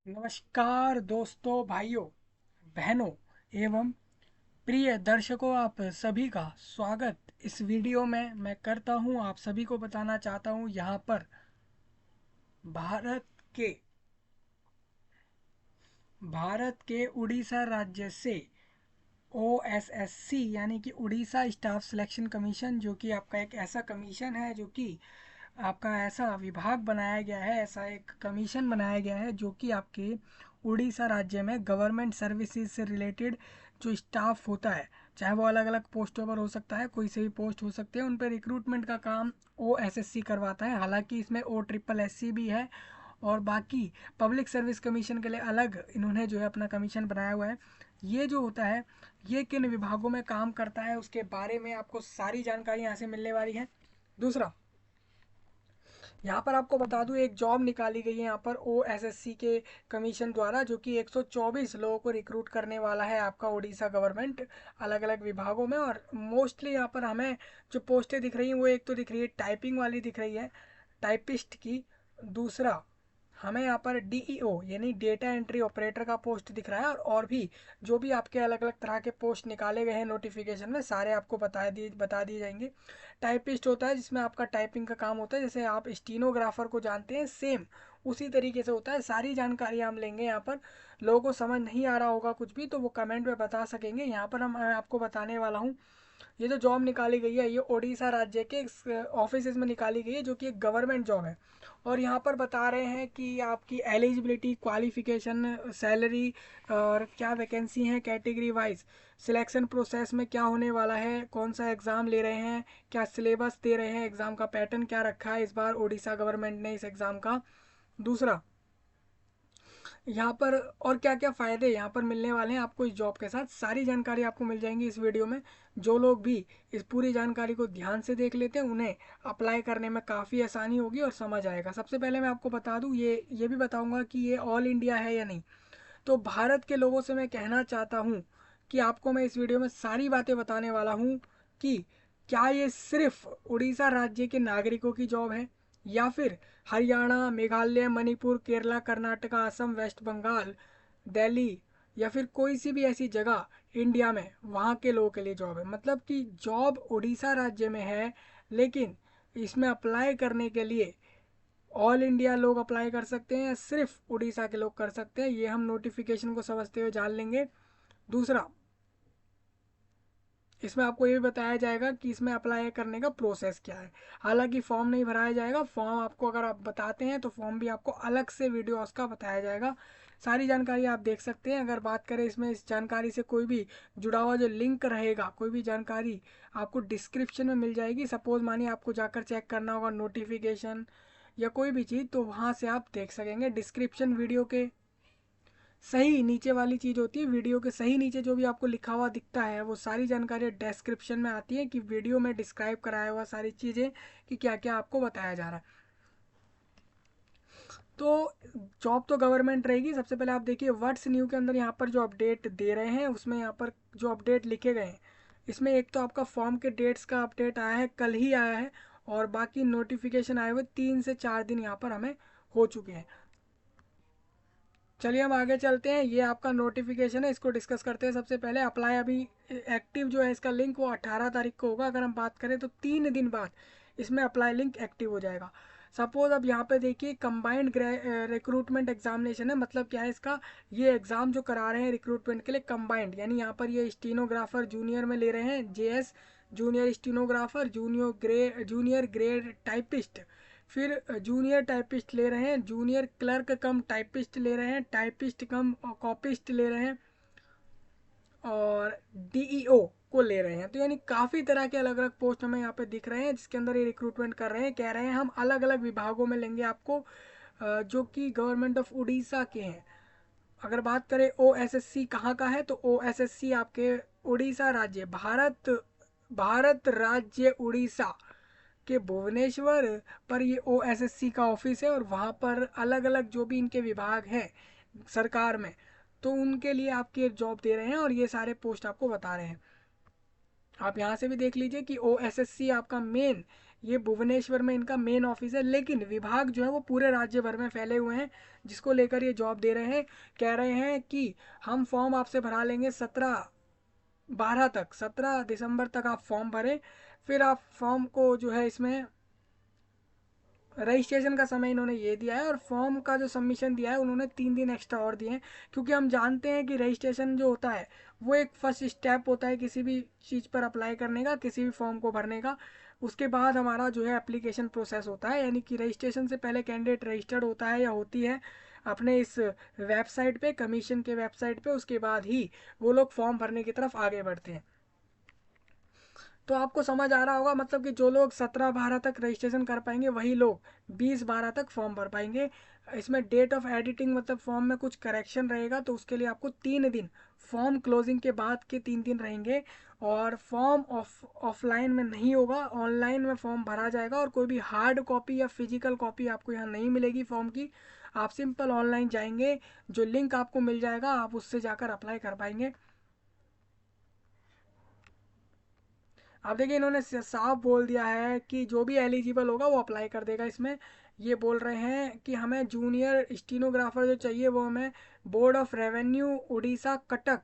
नमस्कार दोस्तों, भाइयों, बहनों एवं प्रिय दर्शकों, आप सभी का स्वागत इस वीडियो में मैं करता हूं। आप सभी को बताना चाहता हूं यहां पर भारत के भारत के उड़ीसा राज्य से OSSC यानी कि उड़ीसा स्टाफ सिलेक्शन कमीशन, जो कि आपका एक ऐसा कमीशन है, जो कि आपका ऐसा विभाग बनाया गया है, ऐसा एक कमीशन बनाया गया है जो कि आपके उड़ीसा राज्य में गवर्नमेंट सर्विसेज से रिलेटेड जो स्टाफ होता है, चाहे वो अलग अलग पोस्टों पर हो सकता है, कोई से भी पोस्ट हो सकते हैं, उन पर रिक्रूटमेंट का काम OSSC करवाता है। हालांकि इसमें OSSC भी है और बाकी पब्लिक सर्विस कमीशन के लिए अलग इन्होंने जो है अपना कमीशन बनाया हुआ है। ये जो होता है, ये किन विभागों में काम करता है, उसके बारे में आपको सारी जानकारी यहाँ से मिलने वाली है। दूसरा, यहाँ पर आपको बता दूं, एक जॉब निकाली गई है यहाँ पर OSSC के कमीशन द्वारा, जो कि 124 लोगों को रिक्रूट करने वाला है आपका उड़ीसा गवर्नमेंट अलग अलग विभागों में। और मोस्टली यहाँ पर हमें जो पोस्टें दिख रही हैं, वो एक तो दिख रही है टाइपिंग वाली दिख रही है, टाइपिस्ट की। दूसरा, हमें यहाँ पर DEO यानी डेटा एंट्री ऑपरेटर का पोस्ट दिख रहा है। और भी जो भी आपके अलग अलग तरह के पोस्ट निकाले गए हैं नोटिफिकेशन में, सारे आपको बता दिए जाएंगे। टाइपिस्ट होता है जिसमें आपका टाइपिंग का काम होता है, जैसे आप स्टीनोग्राफर को जानते हैं, सेम उसी तरीके से होता है। सारी जानकारी हम लेंगे यहाँ पर। लोगों को समझ नहीं आ रहा होगा कुछ भी तो वो कमेंट में बता सकेंगे। यहाँ पर मैं आपको बताने वाला हूँ, ये जो जॉब निकाली गई है, ये उड़ीसा राज्य के ऑफिस में निकाली गई है, जो कि एक गवर्नमेंट जॉब है। और यहाँ पर बता रहे हैं कि आपकी एलिजिबिलिटी, क्वालिफिकेशन, सैलरी और क्या वैकेंसी है, कैटेगरी वाइज सिलेक्शन प्रोसेस में क्या होने वाला है, कौन सा एग्ज़ाम ले रहे हैं, क्या सिलेबस दे रहे हैं, एग्ज़ाम का पैटर्न क्या रखा है इस बार उड़ीसा गवर्नमेंट ने इस एग्ज़ाम का। दूसरा, यहाँ पर और क्या क्या फ़ायदे यहाँ पर मिलने वाले हैं आपको इस जॉब के साथ, सारी जानकारी आपको मिल जाएंगी इस वीडियो में। जो लोग भी इस पूरी जानकारी को ध्यान से देख लेते हैं, उन्हें अप्लाई करने में काफ़ी आसानी होगी और समझ आएगा। सबसे पहले मैं आपको बता दूं, ये भी बताऊंगा कि ये ऑल इंडिया है या नहीं। तो भारत के लोगों से मैं कहना चाहता हूँ कि आपको मैं इस वीडियो में सारी बातें बताने वाला हूँ कि क्या ये सिर्फ उड़ीसा राज्य के नागरिकों की जॉब है, या फिर हरियाणा, मेघालय, मणिपुर, केरला, कर्नाटका, असम, वेस्ट बंगाल, दिल्ली या फिर कोई सी भी ऐसी जगह इंडिया में वहाँ के लोगों के लिए जॉब है। मतलब कि जॉब उड़ीसा राज्य में है, लेकिन इसमें अप्लाई करने के लिए ऑल इंडिया लोग अप्लाई कर सकते हैं या सिर्फ उड़ीसा के लोग कर सकते हैं, ये हम नोटिफिकेशन को समझते हुए जान लेंगे। दूसरा, इसमें आपको ये भी बताया जाएगा कि इसमें अप्लाई करने का प्रोसेस क्या है। हालांकि फॉर्म नहीं भराया जाएगा, फॉर्म आपको अगर आप बताते हैं तो फॉर्म भी आपको अलग से वीडियो उसका बताया जाएगा। सारी जानकारी आप देख सकते हैं। अगर बात करें इसमें इस जानकारी से कोई भी जुड़ा हुआ जो लिंक रहेगा, कोई भी जानकारी आपको डिस्क्रिप्शन में मिल जाएगी। सपोज मानिए आपको जाकर चेक करना होगा नोटिफिकेशन या कोई भी चीज़, तो वहाँ से आप देख सकेंगे। डिस्क्रिप्शन वीडियो के सही नीचे वाली चीज़ होती है, वीडियो के सही नीचे जो भी आपको लिखा हुआ दिखता है, वो सारी जानकारी डिस्क्रिप्शन में आती है कि वीडियो में डिस्क्राइब कराया हुआ सारी चीज़ें कि क्या क्या आपको बताया जा रहा है। तो जॉब तो गवर्नमेंट रहेगी। सबसे पहले आप देखिए व्हाट्स न्यू के अंदर यहाँ पर जो अपडेट दे रहे हैं, उसमें यहाँ पर जो अपडेट लिखे गए हैं, इसमें एक तो आपका फॉर्म के डेट्स का अपडेट आया है, कल ही आया है। और बाकी नोटिफिकेशन आए हुए 3 से 4 दिन यहाँ पर हमें हो चुके हैं। चलिए हम आगे चलते हैं। ये आपका नोटिफिकेशन है, इसको डिस्कस करते हैं। सबसे पहले अप्लाई अभी एक्टिव जो है इसका लिंक, वो 18 तारीख को होगा। अगर हम बात करें तो 3 दिन बाद इसमें अप्लाई लिंक एक्टिव हो जाएगा। सपोज अब यहाँ पे देखिए कंबाइंड रिक्रूटमेंट एग्जामिनेशन है। मतलब क्या है इसका, ये एग्ज़ाम जो करा रहे हैं रिक्रूटमेंट के लिए कंबाइंड, यानी यहाँ पर ये स्टीनोग्राफर जूनियर में ले रहे हैं, JS junior stenographer, junior grade typist, फिर जूनियर टाइपिस्ट ले रहे हैं, जूनियर क्लर्क कम टाइपिस्ट ले रहे हैं, टाइपिस्ट कम कॉपिस्ट ले रहे हैं, और DEO को ले रहे हैं। तो यानी काफ़ी तरह के अलग अलग पोस्ट हमें यहाँ पे दिख रहे हैं, जिसके अंदर ये रिक्रूटमेंट कर रहे हैं। कह रहे हैं हम अलग अलग विभागों में लेंगे आपको, जो कि गवर्नमेंट ऑफ उड़ीसा के हैं। अगर बात करें OSSC कहाँ का है, तो OSSC आपके उड़ीसा राज्य, भारत राज्य उड़ीसा के भुवनेश्वर पर ये OSSC का ऑफिस है। और वहाँ पर अलग अलग जो भी इनके विभाग हैं सरकार में, तो उनके लिए आपकी एक जॉब दे रहे हैं और ये सारे पोस्ट आपको बता रहे हैं। आप यहाँ से भी देख लीजिए कि OSSC आपका मेन ये भुवनेश्वर में इनका मेन ऑफिस है, लेकिन विभाग जो है वो पूरे राज्य भर में फैले हुए हैं, जिसको लेकर ये जॉब दे रहे हैं। कह रहे हैं कि हम फॉर्म आपसे भरा लेंगे 17 दिसंबर तक आप फॉर्म भरें, फिर आप फॉर्म को जो है इसमें रजिस्ट्रेशन का समय इन्होंने ये दिया है, और फॉर्म का जो सबमिशन दिया है उन्होंने 3 दिन एक्स्ट्रा और दिए हैं, क्योंकि हम जानते हैं कि रजिस्ट्रेशन जो होता है वो एक फर्स्ट स्टेप होता है किसी भी चीज़ पर अप्लाई करने का, किसी भी फॉर्म को भरने का। उसके बाद हमारा जो है एप्लीकेशन प्रोसेस होता है, यानी कि रजिस्ट्रेशन से पहले कैंडिडेट रजिस्टर्ड होता है या होती है अपने इस वेबसाइट पे, कमीशन के वेबसाइट पे, उसके बाद ही वो लोग फॉर्म भरने की तरफ आगे बढ़ते हैं। तो आपको समझ आ रहा होगा, मतलब कि जो लोग 17/12 तक रजिस्ट्रेशन कर पाएंगे वही लोग 20/12 तक फॉर्म भर पाएंगे। इसमें डेट ऑफ एडिटिंग मतलब फॉर्म में कुछ करेक्शन रहेगा तो उसके लिए आपको 3 दिन, फॉर्म क्लोजिंग के बाद के 3 दिन रहेंगे, और फॉर्म ऑफलाइन में नहीं होगा, ऑनलाइन में फॉर्म भरा जाएगा, और कोई भी हार्ड कॉपी या फिजिकल कॉपी आपको यहाँ नहीं मिलेगी फॉर्म की। आप सिंपल ऑनलाइन जाएंगे, जो लिंक आपको मिल जाएगा आप उससे जाकर अप्लाई कर पाएंगे। अब देखिए इन्होंने साफ बोल दिया है कि जो भी एलिजिबल होगा वो अप्लाई कर देगा इसमें। ये बोल रहे हैं कि हमें जूनियर स्टीनोग्राफर जो चाहिए वो हमें board of revenue Orissa Cuttack,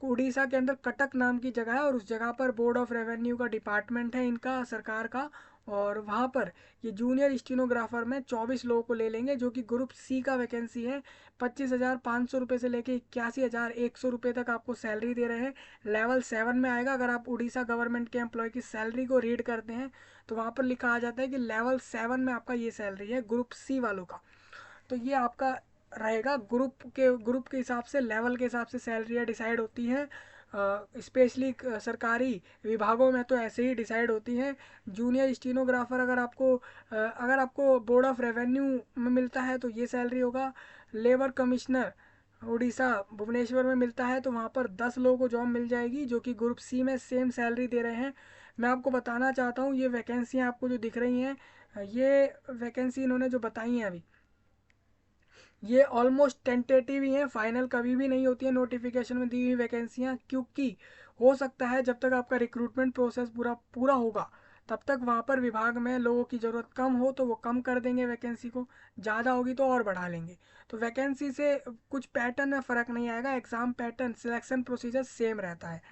Orissa के अंदर कटक नाम की जगह है, और उस जगह पर बोर्ड ऑफ रेवेन्यू का डिपार्टमेंट है इनका, सरकार का। और वहाँ पर ये जूनियर स्टीनोग्राफर में 24 लोगों को ले लेंगे, जो कि ग्रुप सी का वैकेंसी है। 25,500 रुपये से लेके 81,100 रुपये तक आपको सैलरी दे रहे हैं। लेवल 7 में आएगा। अगर आप उड़ीसा गवर्नमेंट के एम्प्लॉय की सैलरी को रीड करते हैं तो वहाँ पर लिखा आ जाता है कि लेवल 7 में आपका ये सैलरी है ग्रुप सी वालों का। तो ये आपका रहेगा ग्रुप के हिसाब से, लेवल के हिसाब से सैलरियाँ डिसाइड होती हैं। स्पेशली सरकारी विभागों में तो ऐसे ही डिसाइड होती हैं। जूनियर स्टीनोग्राफर अगर आपको बोर्ड ऑफ रेवेन्यू में मिलता है तो ये सैलरी होगा। लेबर कमिश्नर उड़ीसा भुवनेश्वर में मिलता है तो वहाँ पर 10 लोगों को जॉब मिल जाएगी, जो कि ग्रुप सी में सेम सैलरी दे रहे हैं। मैं आपको बताना चाहता हूँ, ये वैकेंसियाँ आपको जो दिख रही हैं, ये वैकेंसी इन्होंने जो बताई हैं अभी, ये ऑलमोस्ट टेंटेटिव ही हैं, फाइनल कभी भी नहीं होती है नोटिफिकेशन में दी हुई वैकेंसियाँ, क्योंकि हो सकता है जब तक आपका रिक्रूटमेंट प्रोसेस पूरा पूरा होगा तब तक वहाँ पर विभाग में लोगों की ज़रूरत कम हो तो वो कम कर देंगे वैकेंसी को, ज़्यादा होगी तो और बढ़ा लेंगे। तो वैकेंसी से कुछ पैटर्न में फ़र्क नहीं आएगा, exam pattern selection procedure same रहता है।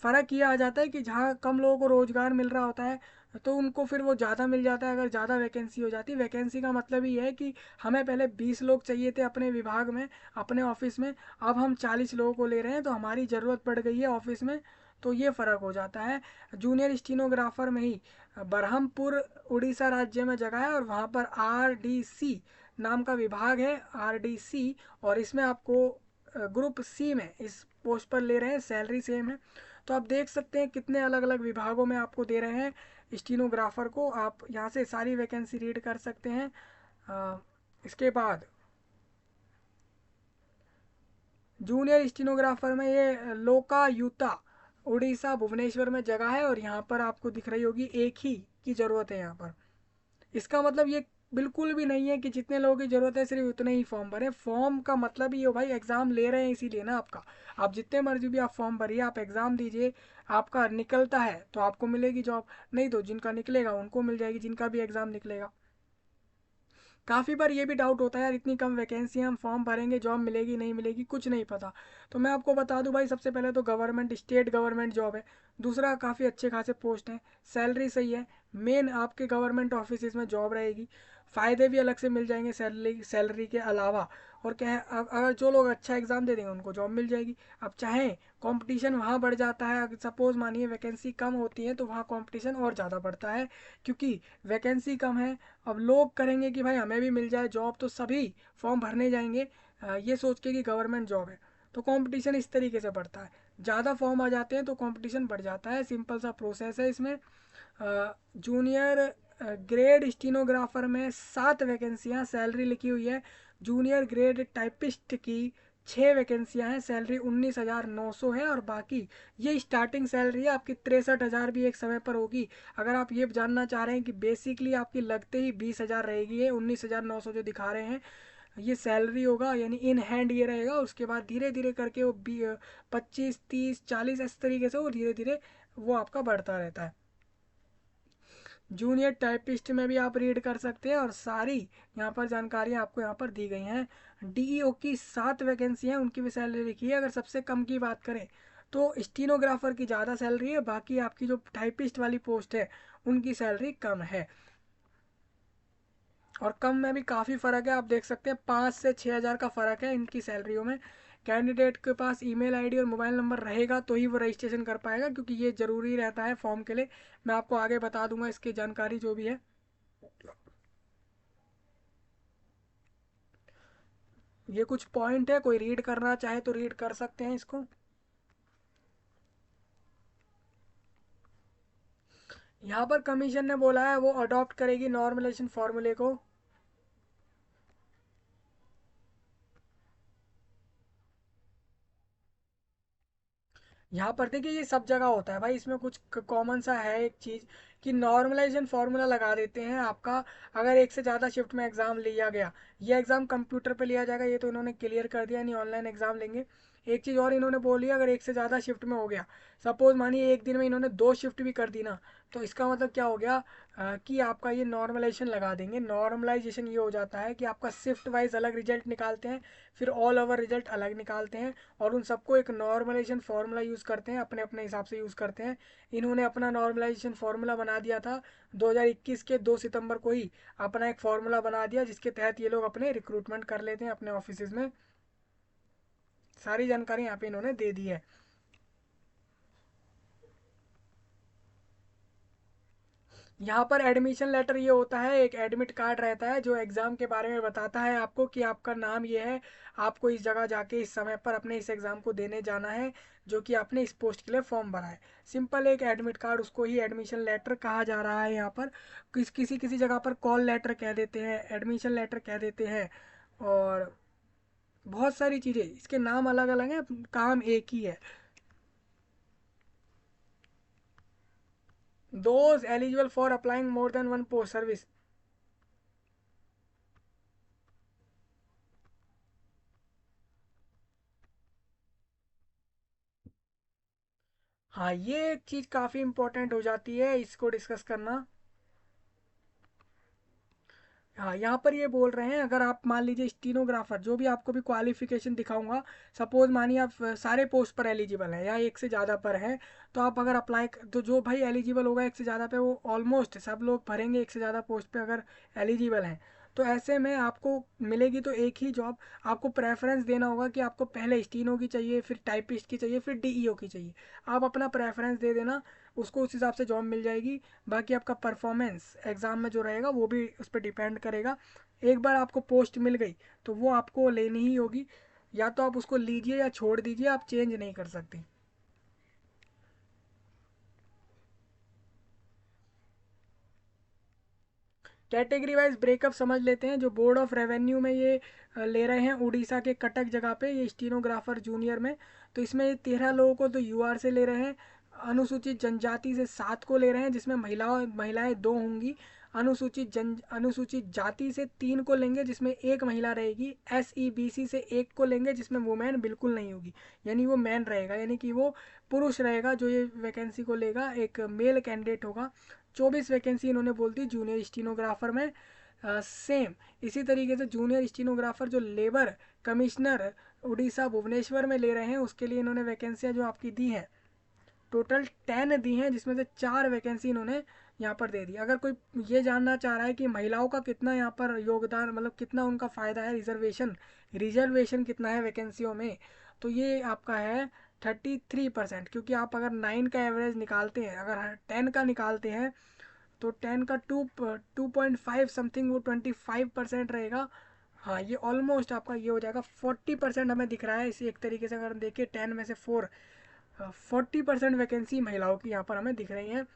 फ़र्क ये आ जाता है कि जहाँ कम लोगों को रोज़गार मिल रहा होता है तो उनको फिर वो ज़्यादा मिल जाता है, अगर ज़्यादा वैकेंसी हो जाती है। वैकेंसी का मतलब ये है कि हमें पहले 20 लोग चाहिए थे अपने विभाग में, अपने ऑफिस में, अब हम 40 लोगों को ले रहे हैं तो हमारी ज़रूरत पड़ गई है ऑफिस में। तो ये फ़र्क हो जाता है। जूनियर स्टीनोग्राफर में ही बरहमपुर उड़ीसा राज्य में जगह है, और वहाँ पर RDC नाम का विभाग है, RDC, और इसमें आपको ग्रुप सी में इस पोस्ट पर ले रहे हैं, सैलरी सेम है। तो आप देख सकते हैं कितने अलग अलग विभागों में आपको दे रहे हैं स्टीनोग्राफर को। आप यहाँ से सारी वैकेंसी रीड कर सकते हैं। इसके बाद जूनियर स्टीनोग्राफर में ये लोकायुक्ता उड़ीसा भुवनेश्वर में जगह है, और यहाँ पर आपको दिख रही होगी एक ही की ज़रूरत है यहाँ पर। इसका मतलब ये बिल्कुल भी नहीं है कि जितने लोगों की ज़रूरत है सिर्फ उतने ही फॉर्म भरें। फॉर्म का मतलब ही हो भाई, एग्ज़ाम ले रहे हैं इसीलिए ना आपका, आप जितने मर्जी भी आप फॉर्म भरिए, आप एग्ज़ाम दीजिए, आपका निकलता है तो आपको मिलेगी जॉब, नहीं तो जिनका निकलेगा उनको मिल जाएगी, जिनका भी एग्ज़ाम निकलेगा। काफ़ी बार ये भी डाउट होता है यार, इतनी कम वैकेंसी, हम फॉर्म भरेंगे जॉब मिलेगी नहीं मिलेगी, कुछ नहीं पता। तो मैं आपको बता दूं भाई, सबसे पहले तो गवर्नमेंट स्टेट गवर्नमेंट जॉब है। दूसरा, काफ़ी अच्छे खासे पोस्ट हैं, सैलरी सही है, मेन आपके गवर्नमेंट ऑफिस में जॉब रहेगी, फ़ायदे भी अलग से मिल जाएंगे सैलरी सैलरी के अलावा। और क्या है, अगर जो लोग अच्छा एग्ज़ाम दे देंगे उनको जॉब मिल जाएगी। अब चाहें कंपटीशन वहाँ बढ़ जाता है, अगर सपोज़ मानिए वैकेंसी कम होती है तो वहाँ कंपटीशन और ज़्यादा बढ़ता है, क्योंकि वैकेंसी कम है। अब लोग करेंगे कि भाई हमें भी मिल जाए जॉब, तो सभी फॉर्म भरने जाएंगे ये सोच के कि गवर्नमेंट जॉब है, तो कंपटीशन इस तरीके से बढ़ता है। ज़्यादा फॉर्म आ जाते हैं तो कंपटीशन बढ़ जाता है, सिंपल सा प्रोसेस है इसमें। जूनियर ग्रेड स्टीनोग्राफर में 7 वैकेंसियाँ, सैलरी लिखी हुई है। जूनियर ग्रेड टाइपिस्ट की 6 वैकेंसियाँ हैं, सैलरी 19,900 है, और बाकी ये स्टार्टिंग सैलरी है आपकी 63,000 भी एक समय पर होगी। अगर आप ये जानना चाह रहे हैं कि बेसिकली आपकी लगते ही 20,000 रहेगी, ये 19,900 जो दिखा रहे हैं ये सैलरी होगा, यानी इन हैंड ये रहेगा। उसके बाद धीरे धीरे करके वो 25, 30, 40 इस तरीके से वो धीरे धीरे वो आपका बढ़ता रहता है। जूनियर टाइपिस्ट में भी आप रीड कर सकते हैं, और सारी यहाँ पर जानकारी आपको यहाँ पर दी गई हैं। डीईओ की 7 वैकेंसी हैं, उनकी भी सैलरी लिखी है। अगर सबसे कम की बात करें तो स्टीनोग्राफर की ज़्यादा सैलरी है, बाकी आपकी जो टाइपिस्ट वाली पोस्ट है उनकी सैलरी कम है। और कम में भी काफ़ी फ़र्क है, आप देख सकते हैं 5 से 6 हज़ार का फ़र्क है इनकी सैलरियों में। कैंडिडेट के पास ईमेल आईडी और मोबाइल नंबर रहेगा तो ही वो रजिस्ट्रेशन कर पाएगा, क्योंकि ये ज़रूरी रहता है फॉर्म के लिए। मैं आपको आगे बता दूंगा इसकी जानकारी जो भी है। ये कुछ पॉइंट है, कोई रीड करना चाहे तो रीड कर सकते हैं इसको। यहाँ पर कमीशन ने बोला है वो अडॉप्ट करेगी नॉर्मलाइजेशन फॉर्मूले को। यहाँ पर देखिए ये सब जगह होता है भाई, इसमें कुछ कॉमन सा है एक चीज़ कि नॉर्मलाइजेशन फार्मूला लगा देते हैं आपका। अगर एक से ज़्यादा शिफ्ट में एग्ज़ाम लिया गया, ये एग्ज़ाम कंप्यूटर पे लिया जाएगा, ये तो इन्होंने क्लियर कर दिया, नहीं ऑनलाइन एग्ज़ाम लेंगे। एक चीज़ और इन्होंने बोली, अगर एक से ज़्यादा शिफ्ट में हो गया, सपोज मानिए एक दिन में इन्होंने 2 शिफ्ट भी कर दी ना, तो इसका मतलब क्या हो गया कि आपका ये नॉर्मलाइजेशन लगा देंगे। नॉर्मलाइजेशन ये हो जाता है कि आपका शिफ्ट वाइज अलग रिजल्ट निकालते हैं, फिर ऑल ओवर रिजल्ट अलग निकालते हैं, और उन सबको एक नॉर्मलाइजेशन फार्मूला यूज़ करते हैं, अपने अपने हिसाब से यूज़ करते हैं। इन्होंने अपना नॉर्मलाइजेशन फार्मूला बना दिया था 2021 के 2 सितंबर को ही, अपना एक फार्मूला बना दिया जिसके तहत ये लोग अपने रिक्रूटमेंट कर लेते हैं अपने ऑफिस में। सारी जानकारी यहाँ पे इन्होंने दे दी है। यहाँ पर एडमिशन लेटर ये होता है, एक एडमिट कार्ड रहता है जो एग्ज़ाम के बारे में बताता है आपको कि आपका नाम ये है, आपको इस जगह जाके इस समय पर अपने इस एग्ज़ाम को देने जाना है, जो कि आपने इस पोस्ट के लिए फॉर्म भरा है। सिंपल एक एडमिट कार्ड, उसको ही एडमिशन लेटर कहा जा रहा है। यहाँ पर किसी किसी जगह पर कॉल लेटर कह देते हैं, एडमिशन लेटर कह देते हैं, और बहुत सारी चीज़ें, इसके नाम अलग अलग हैं, काम एक ही है। Those eligible for applying more than one post service. हाँ, ये एक चीज़ काफ़ी इंपॉर्टेंट हो जाती है, इसको डिस्कस करना। हाँ, यहाँ पर ये बोल रहे हैं, अगर आप मान लीजिए स्टीनोग्राफर, जो भी आपको भी क्वालिफिकेशन दिखाऊंगा, सपोज मानिए आप सारे पोस्ट पर एलिजिबल हैं या एक से ज़्यादा पर हैं, तो आप अगर अप्लाई, तो जो भाई एलिजिबल होगा एक से ज़्यादा पे, वो ऑलमोस्ट सब लोग भरेंगे एक से ज़्यादा पोस्ट पे अगर एलिजिबल हैं। तो ऐसे में आपको मिलेगी तो एक ही जॉब, आपको प्रेफरेंस देना होगा कि आपको पहले स्टीनो की चाहिए, फिर टाइपिस्ट की चाहिए, फिर डीईओ की चाहिए। आप अपना प्रेफरेंस दे देना, उसको उस हिसाब से जॉब मिल जाएगी। बाकी आपका परफॉर्मेंस एग्ज़ाम में जो रहेगा वो भी उस पर डिपेंड करेगा। एक बार आपको पोस्ट मिल गई तो वो आपको लेनी ही होगी, या तो आप उसको लीजिए या छोड़ दीजिए, आप चेंज नहीं कर सकते। कैटेगरी वाइज ब्रेकअप समझ लेते हैं। जो बोर्ड ऑफ रेवेन्यू में ये ले रहे हैं उड़ीसा के कटक जगह पे, ये स्टीनोग्राफर जूनियर में, तो इसमें ये 13 लोगों को तो यूआर से ले रहे हैं। अनुसूचित जनजाति से 7 को ले रहे हैं, जिसमें महिलाएं 2 होंगी। अनुसूचित जाति से 3 को लेंगे, जिसमें एक महिला रहेगी। SEBC से 1 को लेंगे, जिसमें वुमेन बिल्कुल नहीं होगी, यानी वो मैन रहेगा, यानी कि वो पुरुष रहेगा जो ये वैकेंसी को लेगा, एक मेल कैंडिडेट होगा। 24 वैकेंसी इन्होंने बोल दी जूनियर स्टीनोग्राफर में। सेम इसी तरीके से जूनियर स्टीनोग्राफर जो लेबर कमिश्नर उड़ीसा भुवनेश्वर में ले रहे हैं, उसके लिए इन्होंने वैकेंसियाँ जो आपकी दी हैं, टोटल 10 दी हैं, जिसमें से 4 वैकेंसी इन्होंने यहाँ पर दे दी। अगर कोई ये जानना चाह रहा है कि महिलाओं का कितना यहाँ पर योगदान, मतलब कितना उनका फ़ायदा है, रिजर्वेशन रिजर्वेशन कितना है वैकेंसियों में, तो ये आपका है 33%। क्योंकि आप अगर 9 का एवरेज निकालते हैं, अगर 10 का निकालते हैं, तो 10 का 2.5 समथिंग, वो 25% रहेगा। हाँ, ये ऑलमोस्ट आपका ये हो जाएगा 40% हमें दिख रहा है। इसी एक तरीके से अगर हम देखें 10 में से 40% वैकेंसी महिलाओं की यहाँ पर हमें दिख रही हैं।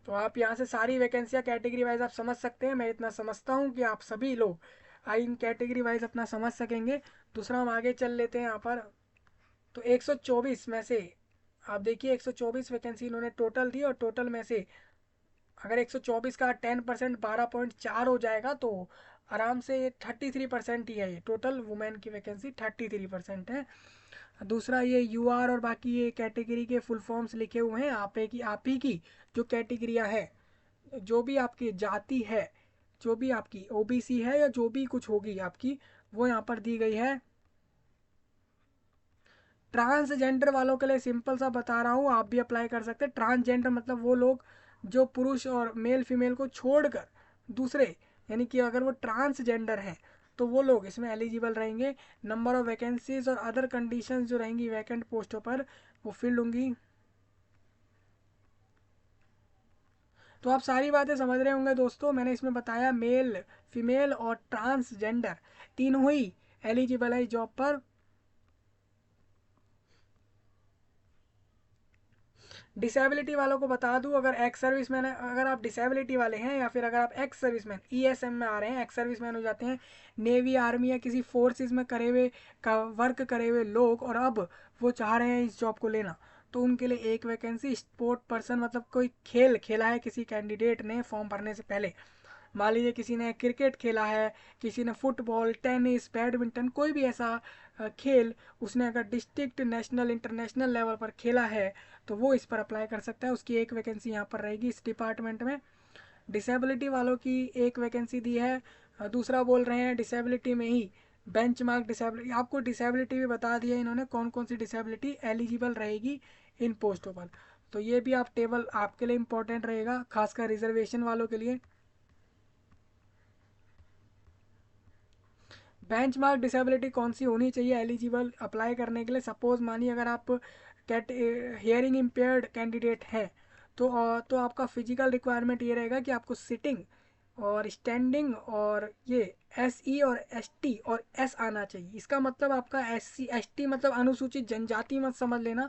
तो आप यहाँ से सारी वैकेंसियाँ कैटेगरी वाइज आप समझ सकते हैं। मैं इतना समझता हूँ कि आप सभी लोग इन कैटेगरी वाइज अपना समझ सकेंगे। दूसरा हम आगे चल लेते हैं यहाँ पर। तो 124 में से आप देखिए 124 वैकेंसी इन्होंने टोटल दी, और टोटल में से अगर 124 का 10% 12.4 हो जाएगा, तो आराम से ये 33% ही है। ये टोटल वुमेन की वैकेंसी 33% है। दूसरा ये यूआर और बाकी ये कैटेगरी के फुल फॉर्म्स लिखे हुए हैं। आप ही की जो कैटेगरियाँ है, जो भी आपकी जाति है, जो भी आपकी ओबीसी है या जो भी कुछ होगी आपकी, वो यहाँ पर दी गई है। ट्रांसजेंडर वालों के लिए सिंपल सा बता रहा हूँ, आप भी अप्लाई कर सकते हैं। ट्रांसजेंडर मतलब वो लोग जो पुरुष और मेल फीमेल को छोड़कर दूसरे, यानी कि अगर वो ट्रांसजेंडर हैं तो वो लोग इसमें एलिजिबल रहेंगे। नंबर ऑफ वैकेंसीज और अदर कंडीशंस जो रहेंगी वैकेंट पोस्टों पर वो फिल्ड होंगी। तो आप सारी बातें समझ रहे होंगे दोस्तों। मैंने इसमें बताया मेल, फीमेल और ट्रांसजेंडर तीनों ही एलिजिबल है जॉब पर। डिसेबिलिटी वालों को बता दूं, अगर एक्स सर्विसमैन है, अगर आप डिसेबिलिटी वाले हैं या फिर अगर आप एक्स सर्विसमैन ईएसएम में आ रहे हैं, एक्स सर्विसमैन हो जाते हैं, नेवी आर्मी या किसी फोर्सेस में करे हुए का वर्क करे हुए लोग, और अब वो चाह रहे हैं इस जॉब को लेना, तो उनके लिए एक वैकेंसी। स्पोर्ट पर्सन मतलब कोई खेल खेला है किसी कैंडिडेट ने फॉर्म भरने से पहले, मान लीजिए किसी ने क्रिकेट खेला है, किसी ने फुटबॉल, टेनिस, बैडमिंटन, कोई भी ऐसा खेल उसने अगर डिस्ट्रिक्ट, नेशनल, इंटरनेशनल लेवल पर खेला है तो वो इस पर अप्लाई कर सकता है। उसकी एक वैकेंसी यहाँ पर रहेगी इस डिपार्टमेंट में। डिसेबिलिटी वालों की एक वैकेंसी दी है। दूसरा बोल रहे हैं डिसेबिलिटी में ही बेंच मार्क डिसेबिलिटी, आपको डिसेबिलिटी भी बता दिया इन्होंने कौन कौन सी डिसेबिलिटी एलिजिबल रहेगी इन पोस्टों पर। तो ये भी आप टेबल आपके लिए इम्पोर्टेंट रहेगा, खासकर रिजर्वेशन वालों के लिए। बेंच मार्क डिसेबिलिटी कौन सी होनी चाहिए एलिजिबल अप्लाई करने के लिए? सपोज मानिए अगर आप हियरिंग इम्पेयर्ड कैंडिडेट हैं तो आपका फिजिकल रिक्वायरमेंट ये रहेगा कि आपको सिटिंग और स्टैंडिंग और ये एस ई और एस टी और एस आना चाहिए। इसका मतलब आपका एस सी एस टी मतलब अनुसूचित जनजाति मत समझ लेना।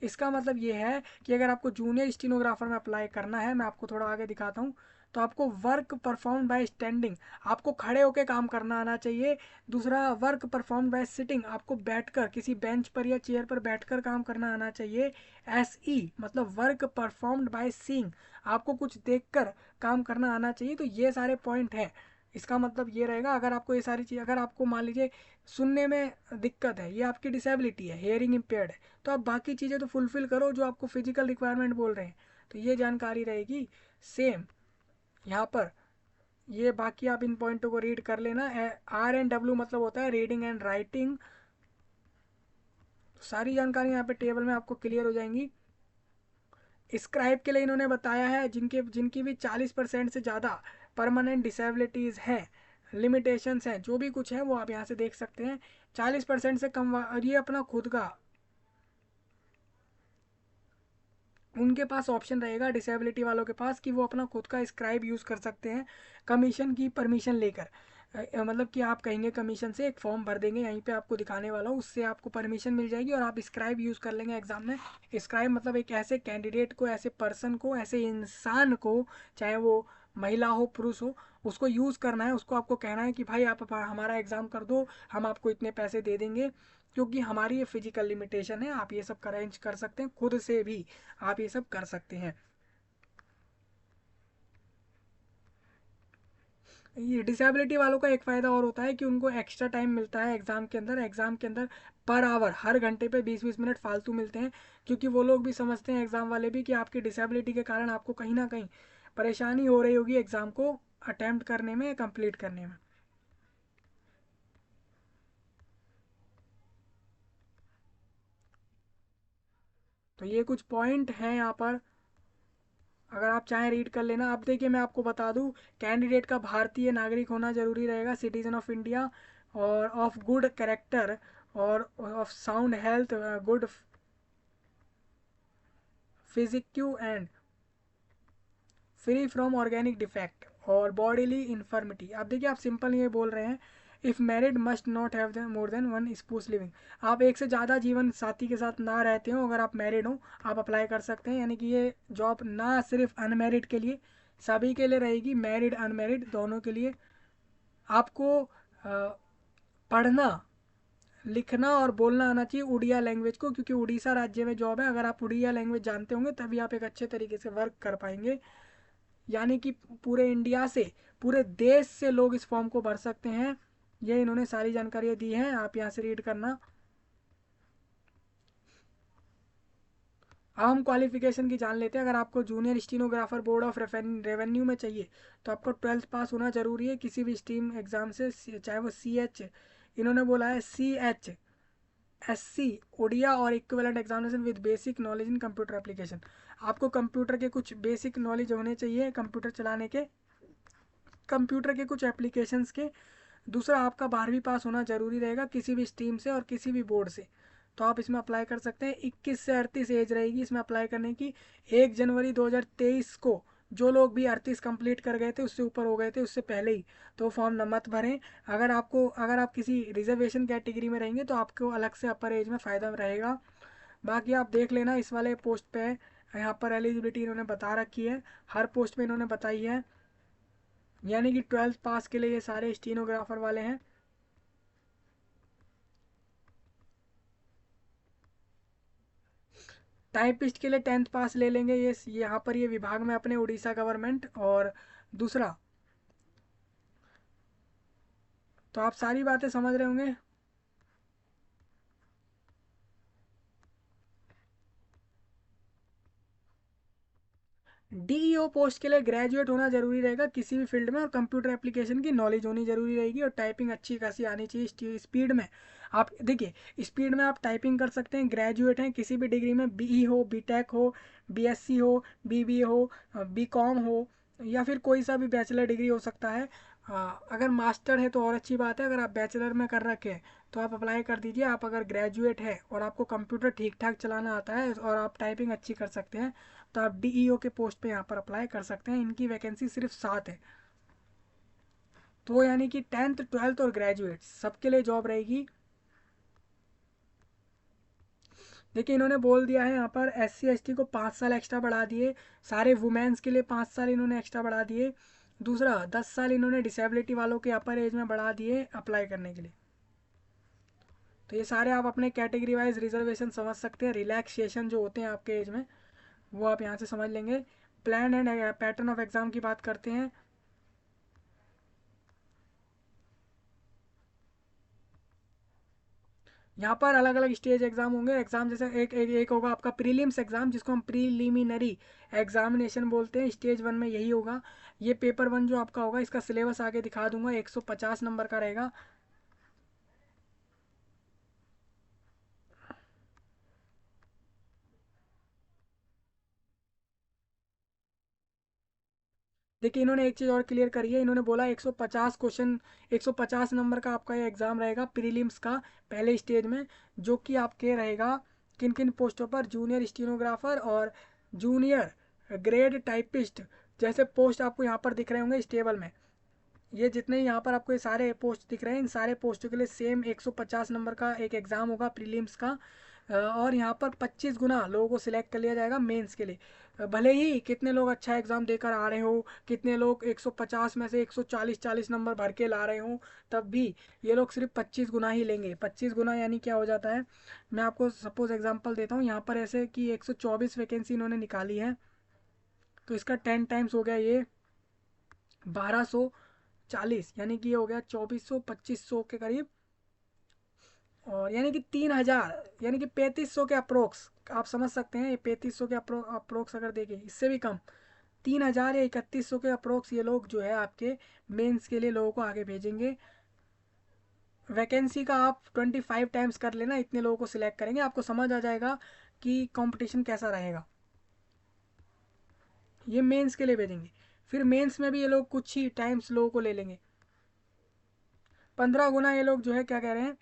इसका मतलब ये है कि अगर आपको जूनियर स्टीनोग्राफर में अप्लाई करना है, मैं आपको थोड़ा आगे दिखाता हूँ, तो आपको वर्क परफॉर्म बाय स्टैंडिंग, आपको खड़े होकर काम करना आना चाहिए। दूसरा वर्क परफॉर्म बाय सिटिंग, आपको बैठकर किसी बेंच पर या चेयर पर बैठकर काम करना आना चाहिए। एस ई मतलब वर्क परफॉर्म्ड बाय सीइंग, आपको कुछ देखकर काम करना आना चाहिए। तो ये सारे पॉइंट हैं। इसका मतलब ये रहेगा, अगर आपको ये सारी चीज़, अगर आपको मान लीजिए सुनने में दिक्कत है, ये आपकी डिसेबिलिटी है, हेयरिंग इम्पेयर्ड है, तो आप बाकी चीज़ें तो फुलफिल करो जो आपको फिजिकल रिक्वायरमेंट बोल रहे हैं। तो ये जानकारी रहेगी सेम यहाँ पर। ये बाकी आप इन पॉइंटों को रीड कर लेना। आर एंड डब्ल्यू मतलब होता है रीडिंग एंड राइटिंग। सारी जानकारी यहाँ पे टेबल में आपको क्लियर हो जाएंगी। स्क्राइब के लिए इन्होंने बताया है जिनकी भी 40% से ज़्यादा परमानेंट डिसेबिलिटीज़ हैं, लिमिटेशंस हैं, जो भी कुछ है वो आप यहाँ से देख सकते हैं। 40% से कम, और ये अपना खुद का, उनके पास ऑप्शन रहेगा डिसेबिलिटी वालों के पास कि वो अपना खुद का स्क्राइब यूज़ कर सकते हैं कमीशन की परमिशन लेकर। मतलब कि आप कहेंगे कमीशन से एक फॉर्म भर देंगे, यहीं पे आपको दिखाने वाला हूँ, उससे आपको परमिशन मिल जाएगी और आप स्क्राइब यूज़ कर लेंगे एग्जाम में। स्क्राइब मतलब एक ऐसे कैंडिडेट को, ऐसे पर्सन को, ऐसे इंसान को, चाहे वो महिला हो पुरुष हो, उसको यूज़ करना है। उसको आपको कहना है कि भाई आप हमारा एग्ज़ाम कर दो, हम आपको इतने पैसे दे देंगे, क्योंकि हमारी ये फिजिकल लिमिटेशन है, आप ये सब अरेंज कर सकते हैं खुद से भी, आप ये सब कर सकते हैं। ये डिसेबिलिटी वालों का एक फ़ायदा और होता है कि उनको एक्स्ट्रा टाइम मिलता है एग्ज़ाम के अंदर पर आवर, हर घंटे पे 20-20 मिनट फालतू मिलते हैं, क्योंकि वो लोग भी समझते हैं एग्ज़ाम वाले भी कि आपकी डिसेबिलिटी के कारण आपको कहीं ना कहीं परेशानी हो रही होगी एग्ज़ाम को अटैम्प्ट करने में, कंप्लीट करने में। तो ये कुछ पॉइंट हैं यहाँ पर, अगर आप चाहें रीड कर लेना। अब देखिए मैं आपको बता दूं, कैंडिडेट का भारतीय नागरिक होना जरूरी रहेगा, सिटीजन ऑफ इंडिया, और ऑफ गुड कैरेक्टर, और of sound health, good physique and free from organic defect और बॉडीली इन्फर्मिटी। अब देखिए आप सिंपल ये बोल रहे हैं, if married must not have more than one spouse living, आप एक से ज़्यादा जीवन साथी के साथ ना रहते हो, अगर आप मैरिड हो आप अप्लाई कर सकते हैं। यानी कि ये जॉब ना सिर्फ अनमैरिड के लिए, सभी के लिए रहेगी, मैरिड अनमैरिड दोनों के लिए। आपको पढ़ना, लिखना और बोलना आना चाहिए उड़िया लैंग्वेज को, क्योंकि उड़ीसा राज्य में जॉब है। अगर आप उड़िया लैंग्वेज जानते होंगे तभी आप एक अच्छे तरीके से वर्क कर पाएंगे। यानी कि पूरे इंडिया से, पूरे देश से लोग इस फॉर्म को भर सकते हैं। ये इन्होंने सारी जानकारियाँ दी हैं, आप यहाँ से रीड करना। अब हम क्वालिफिकेशन की जान लेते हैं। अगर आपको junior stenographer board of revenue में चाहिए तो आपको 12th पास होना जरूरी है किसी भी स्ट्रीम एग्जाम से, चाहे वो CH, इन्होंने बोला है CH, SC, ओडिया और equivalent examination with basic knowledge in computer application. आपको कंप्यूटर के कुछ बेसिक नॉलेज होने चाहिए, कंप्यूटर चलाने के, कंप्यूटर के कुछ एप्लीकेशंस के। दूसरा, आपका 12वीं पास होना जरूरी रहेगा किसी भी स्ट्रीम से और किसी भी बोर्ड से। तो आप इसमें अप्लाई कर सकते हैं। 21 से 38 एज रहेगी इसमें अप्लाई करने की। 1 जनवरी 2023 को जो लोग भी 38 कंप्लीट कर गए थे, उससे ऊपर हो गए थे उससे पहले ही, तो फॉर्म न मत भरें। अगर आप किसी रिजर्वेशन कैटेगरी में रहेंगे तो आपको अलग से अपर एज में फ़ायदा रहेगा। बाकी आप देख लेना इस वाले पोस्ट पे, यहाँ पर एलिजिबिलिटी इन्होंने बता रखी है, हर पोस्ट पे इन्होंने बताई है। यानी कि 12th पास के लिए ये सारे स्टीनोग्राफर वाले हैं। टाइपिस्ट के लिए 10th पास ले लेंगे ये यहाँ पर ये विभाग में अपने उड़ीसा गवर्नमेंट। और दूसरा, तो आप सारी बातें समझ रहे होंगे। DEO पोस्ट के लिए ग्रेजुएट होना जरूरी रहेगा किसी भी फील्ड में, और कंप्यूटर एप्लीकेशन की नॉलेज होनी जरूरी रहेगी, और टाइपिंग अच्छी खासी आनी चाहिए। स्पीड में आप देखिए, स्पीड में आप टाइपिंग कर सकते हैं। ग्रेजुएट हैं किसी भी डिग्री में, BE हो, BTech हो, BSc हो, BBA हो, BCom हो, या फिर कोई सा भी बैचलर डिग्री हो सकता है। अगर मास्टर है तो और अच्छी बात है। अगर आप बैचलर में कर रखे हैं तो आप अप्लाई कर दीजिए। आप अगर ग्रेजुएट है और आपको कंप्यूटर ठीक ठाक चलाना आता है और आप टाइपिंग अच्छी कर सकते हैं तो आप DEO के पोस्ट पे यहाँ पर अप्लाई कर सकते हैं। इनकी वैकेंसी सिर्फ 7 है। तो यानी कि 10th 12th और ग्रेजुएट सबके लिए जॉब रहेगी। देखिए, इन्होंने बोल दिया है यहाँ पर SC ST को 5 साल एक्स्ट्रा बढ़ा दिए। सारे वुमेन्स के लिए 5 साल इन्होंने एक्स्ट्रा बढ़ा दिए। दूसरा, 10 साल इन्होंने डिसेबिलिटी वालों के अपर एज में बढ़ा दिए अप्लाई करने के लिए। तो ये सारे आप अपने कैटेगरी वाइज रिजर्वेशन समझ सकते हैं। रिलैक्सेशन जो होते हैं आपके एज में, वो आप यहाँ से समझ लेंगे। Plan and pattern of exam की बात करते हैं। यहाँ पर अलग अलग स्टेज एग्जाम होंगे। एग्जाम जैसे एक होगा आपका प्रीलिम्स एग्जाम, जिसको हम प्रीलिमिनरी एग्जामिनेशन बोलते हैं। स्टेज 1 में यही होगा। ये पेपर 1 जो आपका होगा, इसका सिलेबस आगे दिखा दूंगा, 150 नंबर का रहेगा। देखिए, इन्होंने एक चीज़ और क्लियर करी है। इन्होंने बोला 150 क्वेश्चन, 150 नंबर का आपका ये एग्ज़ाम रहेगा प्रीलिम्स का पहले स्टेज में, जो कि आपके रहेगा किन किन पोस्टों पर, जूनियर स्टीनोग्राफर और जूनियर ग्रेड टाइपिस्ट जैसे पोस्ट आपको यहाँ पर दिख रहे होंगे इस टेबल में। ये जितने यहाँ पर आपको ये सारे पोस्ट दिख रहे हैं, इन सारे पोस्टों के लिए सेम 150 नंबर का एक एग्ज़ाम होगा प्रीलिम्स का। और यहाँ पर 25 गुना लोगों को सिलेक्ट कर लिया जाएगा मेंस के लिए। भले ही कितने लोग अच्छा एग्ज़ाम देकर आ रहे हो, कितने लोग 150 में से 140 नंबर भर के ला रहे हो, तब भी ये लोग सिर्फ 25 गुना ही लेंगे। 25 गुना यानी क्या हो जाता है, मैं आपको सपोज एग्जांपल देता हूँ। यहाँ पर ऐसे कि 124 वैकेंसी इन्होंने निकाली है, तो इसका 10 टाइम्स हो गया ये 1240, यानी कि ये हो गया 2400 2500 के करीब। और यानी कि 3000, यानी कि 3500 के अप्रोक्स आप समझ सकते हैं। ये 3500 के अप्रोक्स अगर देखें, इससे भी कम, 3000 या 3100 के अप्रोक्स ये लोग जो है आपके मेंस के लिए लोगों को आगे भेजेंगे। वैकेंसी का आप 25 टाइम्स कर लेना, इतने लोगों को सिलेक्ट करेंगे। आपको समझ आ जाएगा कि कंपटीशन कैसा रहेगा। ये मेंस के लिए भेजेंगे। फिर मेंस में भी ये लोग कुछ ही टाइम्स लोगों को ले लेंगे। 15 गुना ये लोग जो है क्या कह रहे हैं,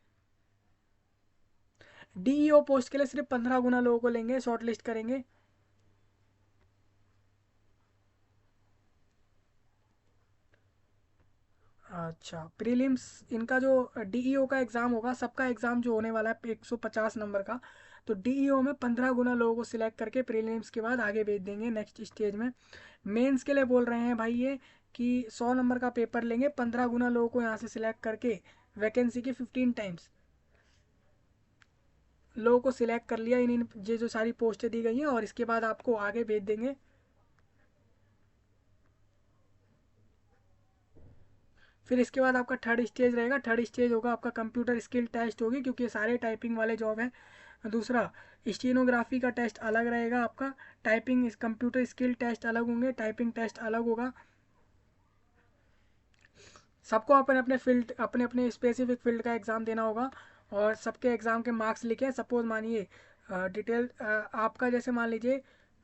DEO पोस्ट के लिए सिर्फ 15 गुना लोगों को लेंगे, शॉर्ट लिस्ट करेंगे। अच्छा, प्रीलिम्स इनका जो DEO का एग्ज़ाम होगा, सबका एग्ज़ाम जो होने वाला है 150 नंबर का, तो DEO में 15 गुना लोगों को सिलेक्ट करके प्रीलिम्स के बाद आगे भेज देंगे नेक्स्ट स्टेज में। मेंस के लिए बोल रहे हैं भाई ये कि 100 नंबर का पेपर लेंगे, 15 गुना लोगों को यहाँ से सिलेक्ट करके वैकेंसी के 15 टाइम्स लोगों को सिलेक्ट कर लिया इन इन ये जो सारी पोस्टें दी गई हैं, और इसके बाद आपको आगे भेज देंगे। फिर इसके बाद आपका थर्ड स्टेज रहेगा। थर्ड स्टेज होगा आपका कंप्यूटर स्किल टेस्ट होगी, क्योंकि ये सारे टाइपिंग वाले जॉब हैं। दूसरा स्टेनोग्राफी का टेस्ट अलग रहेगा आपका, टाइपिंग कंप्यूटर स्किल टेस्ट अलग होंगे, टाइपिंग टेस्ट अलग होगा। सबको अपने अपने फील्ड, अपने अपने स्पेसिफिक फील्ड का एग्ज़ाम देना होगा, और सबके एग्ज़ाम के मार्क्स लिखे। सपोज मानिए डिटेल आपका जैसे मान लीजिए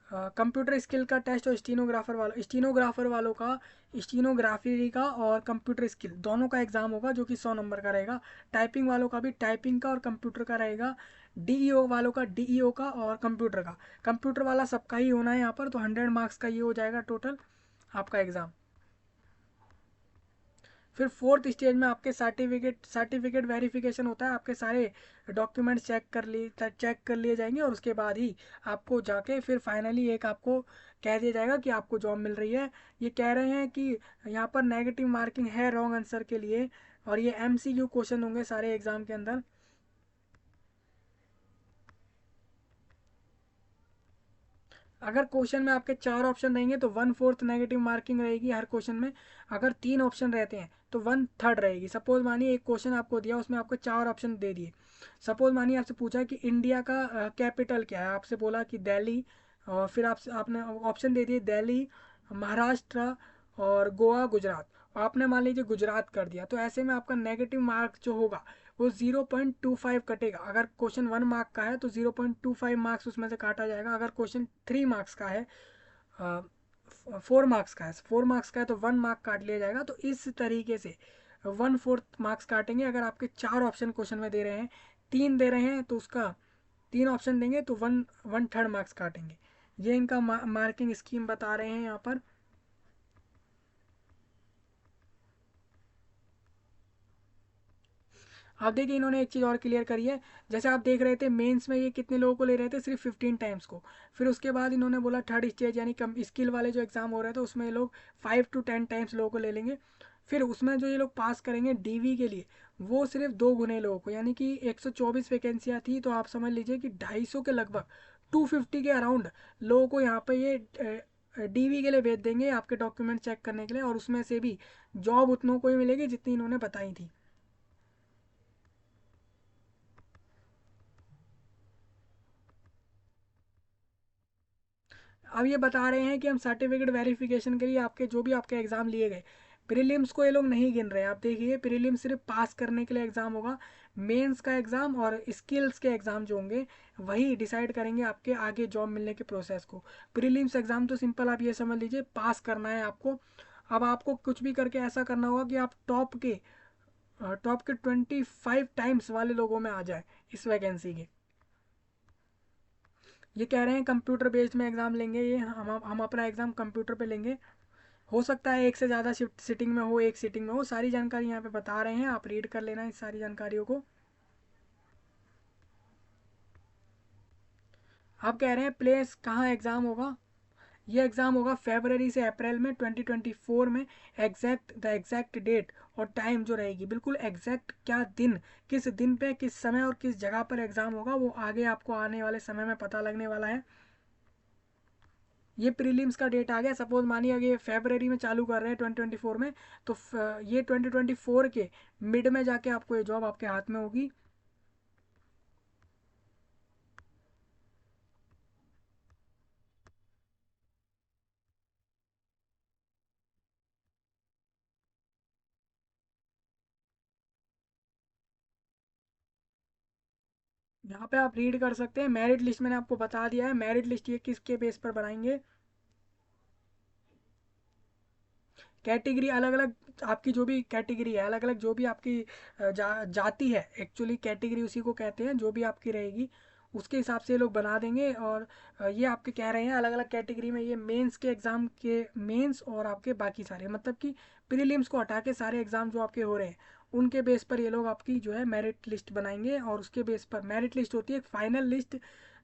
कंप्यूटर स्किल का टेस्ट और स्टीनोग्राफर वालों का स्टीनोग्राफी का और कंप्यूटर स्किल दोनों का एग्ज़ाम होगा, जो कि 100 नंबर का रहेगा। टाइपिंग वालों का भी टाइपिंग का और कंप्यूटर का रहेगा। डीईओ वालों का डीईओ का और कंप्यूटर का। कंप्यूटर वाला सबका ही होना है यहाँ पर, तो 100 मार्क्स का ये हो जाएगा टोटल आपका एग्ज़ाम। फिर फोर्थ स्टेज में आपके सर्टिफिकेट वेरिफिकेशन होता है। आपके सारे डॉक्यूमेंट्स चेक कर लिए जाएंगे, और उसके बाद ही आपको जाके फिर फाइनली एक आपको कह दिया जाएगा कि आपको जॉब मिल रही है। ये कह रहे हैं कि यहाँ पर नेगेटिव मार्किंग है रॉन्ग आंसर के लिए, और ये एमसीक्यू क्वेश्चन होंगे सारे एग्जाम के अंदर। अगर क्वेश्चन में आपके 4 ऑप्शन रहेंगे तो 1/4 नेगेटिव मार्किंग रहेगी हर क्वेश्चन में। अगर 3 ऑप्शन रहते हैं तो 1/3 रहेगी। सपोज मानिए एक क्वेश्चन आपको दिया, उसमें आपको 4 ऑप्शन दे दिए। सपोज मानिए आपसे पूछा कि इंडिया का कैपिटल क्या है, आपसे बोला कि दिल्ली, और फिर आपने ऑप्शन दे दिए दिल्ली, महाराष्ट्र और गोवा, गुजरात। आपने मान लीजिए गुजरात कर दिया, तो ऐसे में आपका नेगेटिव मार्क जो होगा वो 0.25 कटेगा। अगर क्वेश्चन 1 मार्क का है तो 0.25 मार्क्स उसमें से काटा जाएगा। अगर क्वेश्चन 3 मार्क्स का है, 4 मार्क्स का है, 4 मार्क्स का है तो 1 मार्क काट लिया जाएगा। तो इस तरीके से 1/4 मार्क्स काटेंगे। अगर आपके 4 ऑप्शन क्वेश्चन में दे रहे हैं, 3 दे रहे हैं, तो उसका 3 ऑप्शन देंगे तो 1/3 मार्क्स काटेंगे। ये इनका मार्किंग स्कीम बता रहे हैं यहाँ पर। आप देखिए इन्होंने एक चीज़ और क्लियर करी है। जैसे आप देख रहे थे मेंस में ये कितने लोगों को ले रहे थे, सिर्फ 15 टाइम्स को। फिर उसके बाद इन्होंने बोला थर्ड स्टेज यानी कम स्किल वाले जो एग्जाम हो रहे थे उसमें ये लोग 5 to 10 टाइम्स लोगों को ले लेंगे। फिर उसमें जो ये लोग पास करेंगे डीवी के लिए, वो सिर्फ 2 गुने लोगों को, यानी कि 124 वैकेंसियाँ थी, तो आप समझ लीजिए कि 250 के लगभग, 250 के अराउंड लोगों को यहाँ पे ये डीवी के लिए भेज देंगे आपके डॉक्यूमेंट चेक करने के लिए। और उसमें से भी जॉब उतनों को ही मिलेगी जितनी इन्होंने बताई थी। अब ये बता रहे हैं कि हम सर्टिफिकेट वेरिफिकेशन के लिए आपके जो भी आपके एग्ज़ाम लिए गए, प्रीलिम्स को ये लोग नहीं गिन रहे हैं। आप देखिए प्रीलिम्स सिर्फ पास करने के लिए एग्ज़ाम होगा। मेंस का एग्ज़ाम और स्किल्स के एग्ज़ाम जो होंगे वही डिसाइड करेंगे आपके आगे जॉब मिलने के प्रोसेस को। प्रीलिम्स एग्ज़ाम तो सिंपल, आप ये समझ लीजिए पास करना है आपको। अब आपको कुछ भी करके ऐसा करना होगा कि आप टॉप के 25 टाइम्स वाले लोगों में आ जाए इस वैकेंसी के। ये कह रहे हैं कंप्यूटर बेस्ड में एग्ज़ाम लेंगे, ये हम अपना एग्ज़ाम कंप्यूटर पे लेंगे। हो सकता है एक से ज़्यादा शिफ्ट सिटिंग में हो, एक सिटिंग में हो। सारी जानकारी यहाँ पे बता रहे हैं, आप रीड कर लेना इस सारी जानकारियों को। आप कह रहे हैं प्लेस कहाँ एग्ज़ाम होगा। ये एग्ज़ाम होगा फरवरी से अप्रैल में 2024 में। एग्जैक्ट डेट और टाइम जो रहेगी, बिल्कुल एग्जैक्ट क्या दिन, किस दिन पे किस समय और किस जगह पर एग्ज़ाम होगा, वो आगे आपको आने वाले समय में पता लगने वाला है। ये प्रीलिम्स का डेट आ गया। सपोज मानिए अगर ये फरवरी में चालू कर रहे हैं 2024 में, तो ये 2024 के मिड में जाके आपको ये जॉब आपके हाथ में होगी। यहाँ पे आप रीड कर सकते हैं। मेरिट लिस्ट मैंने आपको बता दिया है। मेरिट लिस्ट ये किसके बेस पर बनाएंगे, कैटेगरी अलग अलग, आपकी जो भी कैटेगरी है अलग अलग, जो भी आपकी जाति है, एक्चुअली कैटेगरी उसी को कहते हैं, जो भी आपकी रहेगी उसके हिसाब से ये लोग बना देंगे। और ये आपके कह रहे हैं अलग अलग कैटेगरी में, ये मेंस के एग्ज़ाम के मेंस और आपके बाकी सारे, मतलब कि प्रीलिम्स को हटा के सारे एग्ज़ाम जो आपके हो रहे हैं उनके बेस पर ये लोग आपकी जो है मेरिट लिस्ट बनाएंगे। और उसके बेस पर मेरिट लिस्ट होती है एक फाइनल लिस्ट,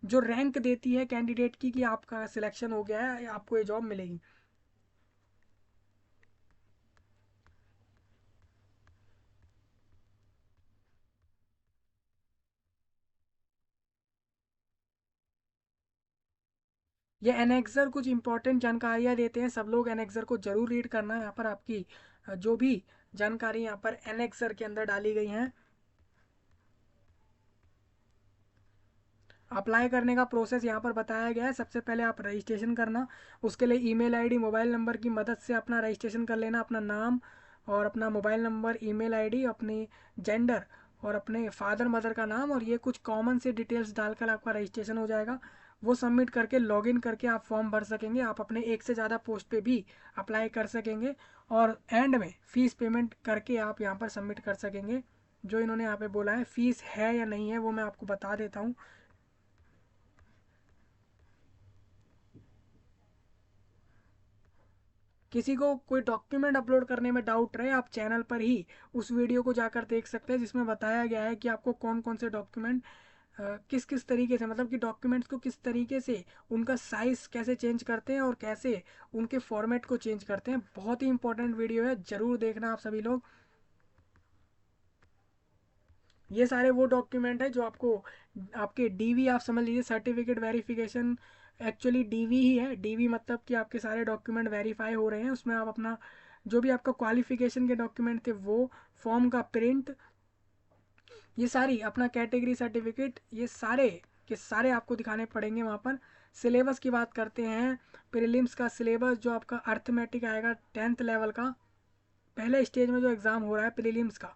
जो रैंक देती है कैंडिडेट की कि आपका सिलेक्शन हो गया है, आपको ये जॉब मिलेगी। ये एनेक्सर कुछ इंपॉर्टेंट जानकारियाँ देते हैं, सब लोग एनेक्सर को जरूर रीड करना है। यहाँ पर आपकी जो भी जानकारी यहाँ पर एनेक्सर के अंदर डाली गई हैं। अप्लाई करने का प्रोसेस यहाँ पर बताया गया है। सबसे पहले आप रजिस्ट्रेशन करना, उसके लिए ईमेल आईडी मोबाइल नंबर की मदद से अपना रजिस्ट्रेशन कर लेना, अपना नाम और अपना मोबाइल नंबर, ईमेल आईडी, अपनी जेंडर और अपने फादर मदर का नाम, और ये कुछ कॉमन से डिटेल्स डालकर आपका रजिस्ट्रेशन हो जाएगा। वो सबमिट करके लॉगिन करके आप फॉर्म भर सकेंगे। आप अपने एक से ज़्यादा पोस्ट पे भी अप्लाई कर सकेंगे और एंड में फ़ीस पेमेंट करके आप यहाँ पर सबमिट कर सकेंगे। जो इन्होंने यहाँ पे बोला है फ़ीस है या नहीं है वो मैं आपको बता देता हूँ। किसी को कोई डॉक्यूमेंट अपलोड करने में डाउट रहे, आप चैनल पर ही उस वीडियो को जाकर देख सकते हैं जिसमें बताया गया है कि आपको कौन कौन से डॉक्यूमेंट किस किस तरीके से, मतलब कि डॉक्यूमेंट्स को किस तरीके से उनका साइज़ कैसे चेंज करते हैं और कैसे उनके फॉर्मेट को चेंज करते हैं। बहुत ही इंपॉर्टेंट वीडियो है, ज़रूर देखना आप सभी लोग। ये सारे वो डॉक्यूमेंट है जो आपको आपके डीवी, आप समझ लीजिए सर्टिफिकेट वेरिफिकेशन, एक्चुअली डीवी ही है। डीवी मतलब कि आपके सारे डॉक्यूमेंट वेरीफाई हो रहे हैं, उसमें आप अपना जो भी आपका क्वालिफिकेशन के डॉक्यूमेंट थे वो, फॉर्म का प्रिंट, ये सारी अपना कैटेगरी सर्टिफिकेट, ये सारे के सारे आपको दिखाने पड़ेंगे वहाँ पर। सिलेबस की बात करते हैं, प्रीलिम्स का सिलेबस जो आपका अर्थमेटिक आएगा 10th लेवल का, पहले स्टेज में जो एग्ज़ाम हो रहा है प्रीलिम्स का,